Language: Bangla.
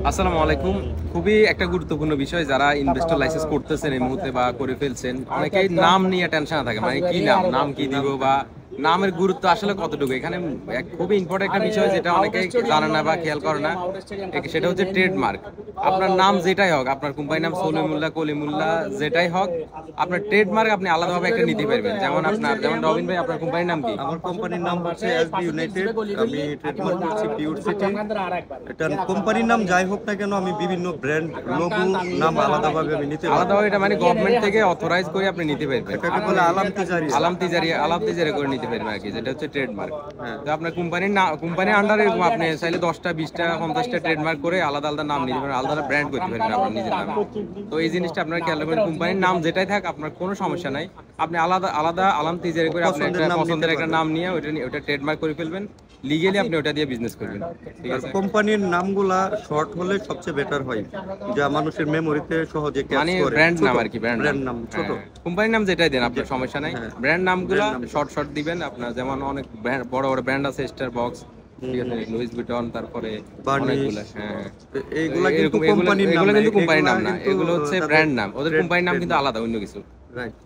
আসসালামু আলাইকুম। খুবই একটা গুরুত্বপূর্ণ বিষয়, যারা ইনভেস্টর লাইসেন্স করতেছেন এই মুহূর্তে বা করে ফেলছেন, অনেকেই নাম নিয়ে টেনশন থাকে, মানে কি নাম কি দিব বা নামের গুরুত্ব আসলে কতটুকু। এখানে খুবই ইম্পর্টেন্ট একটা বিষয় যেটা অনেকেই জানে না বা খেয়াল করে না, সেটা হচ্ছে ট্রেডমার্ক। আপনার নাম যেটাই হোক, আপনার কোম্পানির নাম সলিমুল্লাহ, কলিমুল্লাহ, যেটাই হোক, আপনার ট্রেডমার্ক আপনি আলাদাভাবে একটা নিতে পারবেন। যেমন রবিন ভাই, আপনার কোম্পানির নাম কি? আমার কোম্পানির নাম হচ্ছে এসবি ইউনাইটেড। আমি ট্রেডমার্ক করছি পিওর সিটি। এটা কোম্পানির নাম যাই হোক না কেন, আমি বিভিন্ন ব্র্যান্ড লোগো নাম আলাদাভাবে আমি নিতে পারবো। আলাদাভাবে এটা মানে গভর্নমেন্ট থেকে অথরাইজ করে আপনি নিতে পারবেন। এটাকে বলে আলাম তিজারি। আলাম তিজারি করে নিতে পারবেন আর কি, যেটা হচ্ছে ট্রেডমার্ক। তো আপনার কোম্পানির আন্ডারে আপনি চাইলে 10টা 20টা 50টা ট্রেডমার্ক করে আলাদা আলাদা নাম নিতে পারেন, আলাদা ব্র্যান্ড করতে পারবেন আপনার নিজের নামে। তো এই জিনিসটা আপনার খেয়াল রাখবেন, কোম্পানির নাম যেটাই থাক আপনার কোনো সমস্যা নাই, আপনি আলাদা আলাদা আলাম তিজারি করে আপনি একটা পছন্দের একটা নাম নিয়ে ওটা ট্রেডমার্ক করে ফেলবেন, লিগেলি আপনি ওটা দিয়ে বিজনেস করবেন। ঠিক আছে, কোম্পানির নামগুলা শর্ট হলে সবচেয়ে বেটার হয়, যা মানুষের মেমোরিতে সহজে ক্যাচ মানে করে। ব্র্যান্ড নাম আর কি, ব্র্যান্ড নাম ছোট। কোম্পানির নাম যেটাই দেন আপনার সমস্যা নাই, ব্র্যান্ড নামগুলো শর্ট শর্ট দিবেন। আপনার যেমন অনেক বড় বড় ব্র্যান্ড আছে, স্টার বক্স, ঠিক আছে, লুইস ভিটন, তারপরে অনেকগুলো। হ্যাঁ, এইগুলা কিন্তু এগুলো কোম্পানির নাম কিন্তু না, কোম্পানির নাম না, কিন্তু এগুলো হচ্ছে ব্র্যান্ড নাম। ওদের কোম্পানির নাম কিন্তু আলাদা, অন্য কিছু। রাইট।